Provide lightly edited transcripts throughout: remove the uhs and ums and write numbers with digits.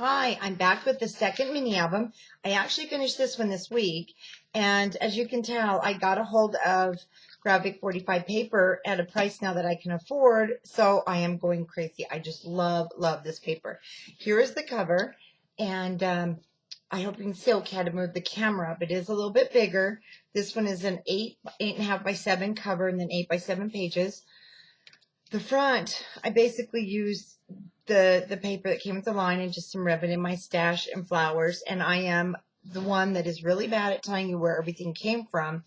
Hi, I'm back with the second mini album. I actually finished this one this week, and as you can tell, I got a hold of Graphic 45 paper at a price now that I can afford, so I am going crazy. I just love this paper. Here is the cover, and I hope you can see okay how to move the camera, but it is a little bit bigger. This one is an 8.5 by 7 cover, and then 8 by 7 pages. The front, I basically used the paper that came with the line and just some ribbon in my stash and flowers. And I am the one that is really bad at telling you where everything came from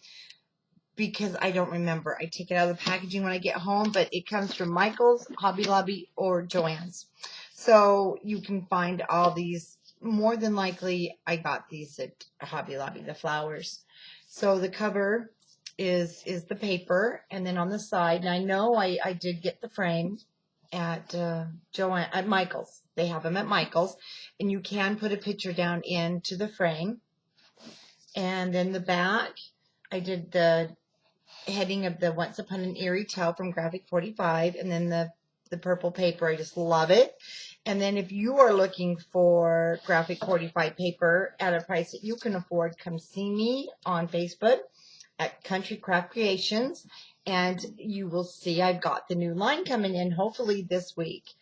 because I don't remember. I take it out of the packaging when I get home, but it comes from Michael's, Hobby Lobby, or Joann's. So you can find all these. More than likely, I got these at Hobby Lobby, the flowers. So the cover is the paper, and then on the side, and I know I did get the frame at Michael's. They have them at Michael's, and you can put a picture down into the frame. And then the back, I did the heading of the Once Upon an Eerie Tale from Graphic 45, and then the purple paper. I just love it. And then if you are looking for Graphic 45 paper at a price that you can afford, come see me on Facebook at Country Craft Creations, and you will see I've got the new line coming in hopefully this week.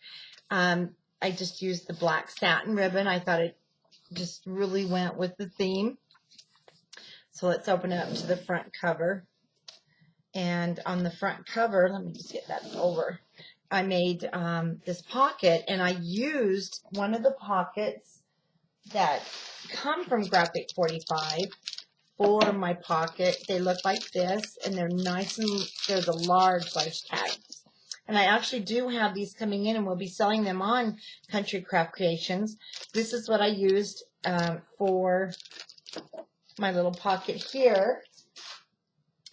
I just used the black satin ribbon. I thought it just really went with the theme. So let's open it up to the front cover. And on the front cover, let me just get that over. I made this pocket, and I used one of the pockets that come from Graphic 45 for my pocket. They look like this, and they're nice, and they're the large tags. And I actually do have these coming in, and we'll be selling them on Country Craft Creations. This is what I used for my little pocket here.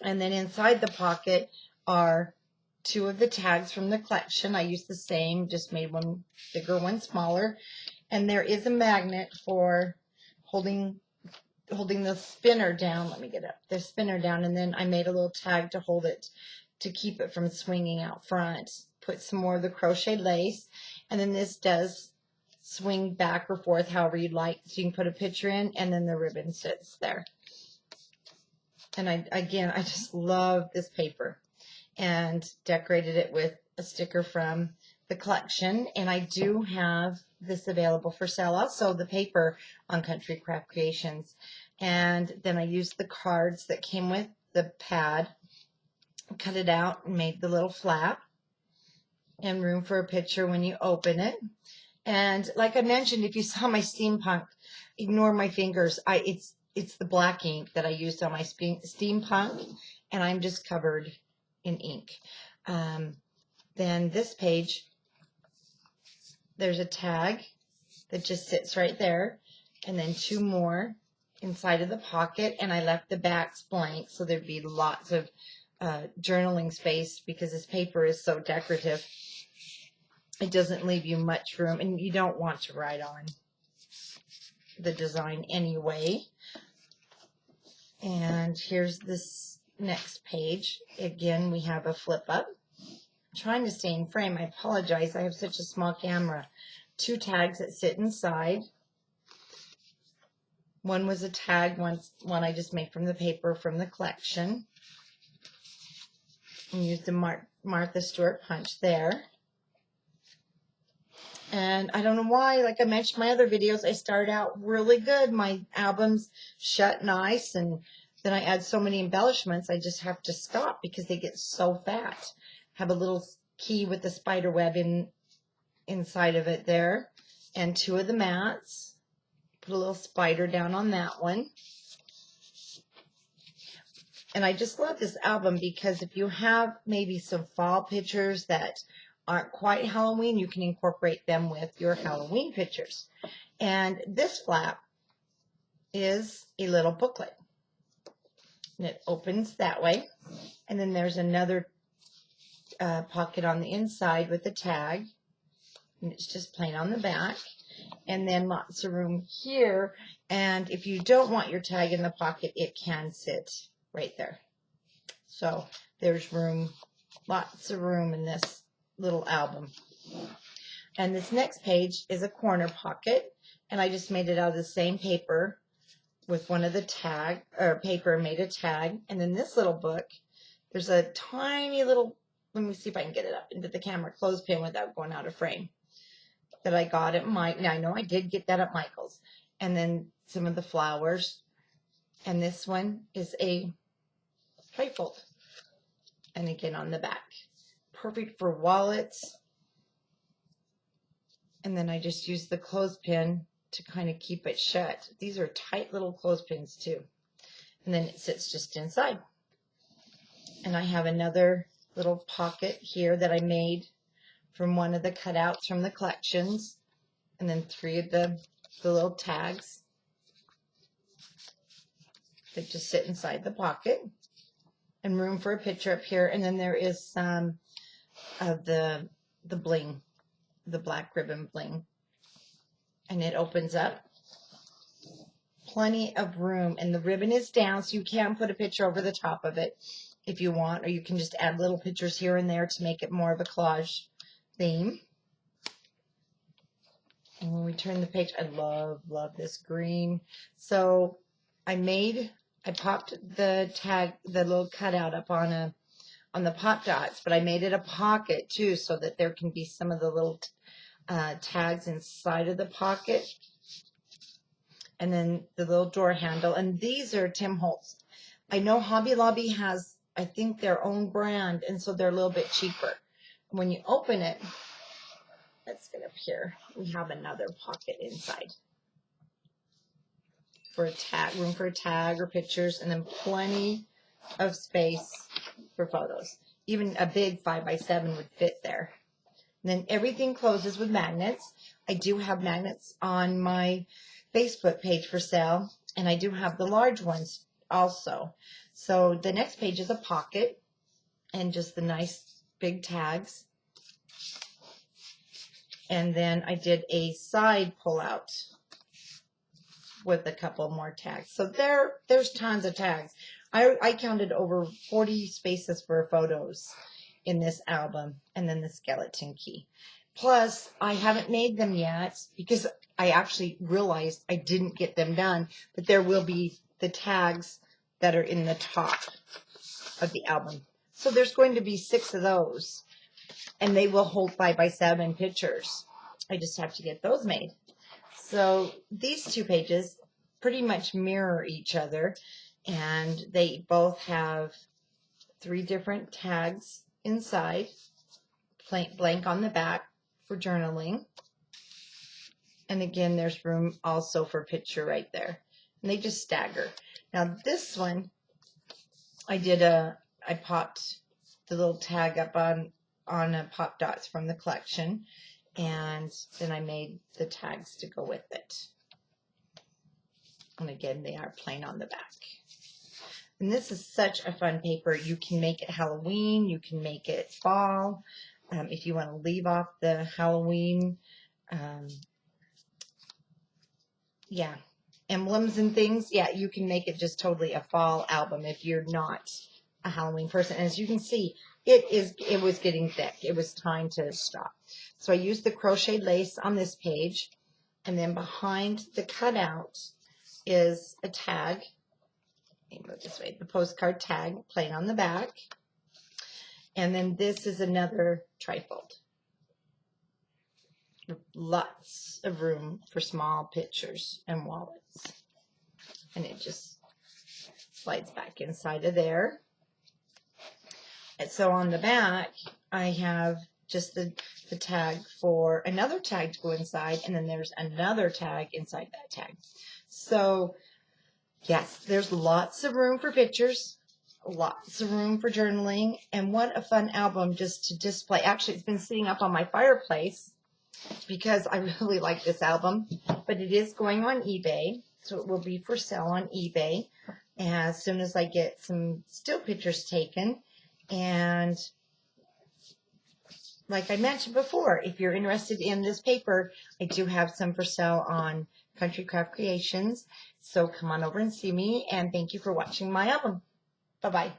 And then inside the pocket are two of the tags from the collection. I used the same, just made one bigger, one smaller. And there is a magnet for holding the spinner down. Let me get up the spinner down, and then I made a little tag to hold it, to keep it from swinging out front. Put some more of the crochet lace, and then this does swing back or forth however you'd like. So you can put a picture in, and then the ribbon sits there. And I just love this paper, and decorated it with a sticker from the collection. And I do have this available for sale also, the paper on Country Craft Creations. And then I used the cards that came with the pad, cut it out, and made the little flap and room for a picture when you open it. And like I mentioned, if you saw my steampunk, ignore my fingers. It's the black ink that I used on my steampunk, and I'm just covered in ink. Then this page, there's a tag that just sits right there, and then two more inside of the pocket, and I left the backs blank so there'd be lots of journaling space, because this paper is so decorative. It doesn't leave you much room, and you don't want to write on the design anyway. And here's this next page. Again, we have a flip up. I'm trying to stay in frame. I apologize. I have such a small camera. Two tags that sit inside. One was a tag, one I just made from the paper from the collection. And used the Martha Stewart punch there. And I don't know why, like I mentioned in my other videos, I start out really good. My albums shut nice, and then I add so many embellishments, I just have to stop because they get so fat. Have a little key with the spider web inside of it there, and two of the mats. Put a little spider down on that one. And I just love this album because if you have maybe some fall pictures that aren't quite Halloween, you can incorporate them with your Halloween pictures. And this flap is a little booklet, and it opens that way. And then there's another pocket on the inside with a tag, and it's just plain on the back. And then lots of room here, and if you don't want your tag in the pocket, it can sit right there. So there's room, lots of room in this little album. And this next page is a corner pocket, and I just made it out of the same paper with one of the tag, or paper made a tag. And then this little book, there's a tiny little, let me see if I can get it up into the camera, clothespin without going out of frame, that I got at now I know I did get that at Michael's. And then some of the flowers. And this one is a trifold. And again on the back. Perfect for wallets. And then I just use the clothespin to kind of keep it shut. These are tight little clothespins too. And then it sits just inside. And I have another little pocket here that I made from one of the cutouts from the collections. And then 3 of the little tags that just sit inside the pocket. And room for a picture up here. And then there is some of the bling, the black ribbon bling. And it opens up. Plenty of room. And the ribbon is down, so you can put a picture over the top of it if you want. Or you can just add little pictures here and there to make it more of a collage theme. And when we turn the page, I love this green. So I popped the tag, the little cutout up on the pop dots, but I made it a pocket too, so that there can be some of the little tags inside of the pocket. And then the little door handle. And these are Tim Holtz. I know Hobby Lobby has, I think, their own brand, and so they're a little bit cheaper. When you open it, let's get up here. We have another pocket inside for a tag, room for a tag or pictures, and then plenty of space for photos. Even a big 5x7 would fit there. And then everything closes with magnets. I do have magnets on my Facebook page for sale, and I do have the large ones also. So the next page is a pocket and just the nice big tags. And then I did a side pull out with a couple more tags. So there's tons of tags. I counted over 40 spaces for photos in this album, and then the skeleton key. Plus, I haven't made them yet because I actually realized I didn't get them done, but there will be the tags that are in the top of the album. So there's going to be 6 of those, and they will hold 5x7 pictures. I just have to get those made. So these 2 pages pretty much mirror each other, and they both have 3 different tags inside, blank on the back for journaling. And again, there's room also for picture right there. And they just stagger. Now this one, I popped the little tag up on a pop dots from the collection, and then I made the tags to go with it. And again, they are plain on the back. And this is such a fun paper. You can make it Halloween. You can make it fall. If you want to leave off the Halloween, emblems and things, you can make it just totally a fall album if you're not a Halloween person. And as you can see, it was getting thick. It was time to stop. So I used the crochet lace on this page, and then behind the cutout is a tag. Let me move this way. The postcard tag, plain on the back. And then this is another trifold. Lots of room for small pictures and wallets. And it just slides back inside of there. And so on the back, I have just the tag for another tag to go inside, and then there's another tag inside that tag. So yes, there's lots of room for pictures, lots of room for journaling, and what a fun album just to display. Actually, it's been sitting up on my fireplace because I really like this album, but it is going on eBay, so it will be for sale on eBay as soon as I get some still pictures taken. And like I mentioned before, if you're interested in this paper, I do have some for sale on Country Craft Creations. So come on over and see me, and thank you for watching my album. Bye-bye.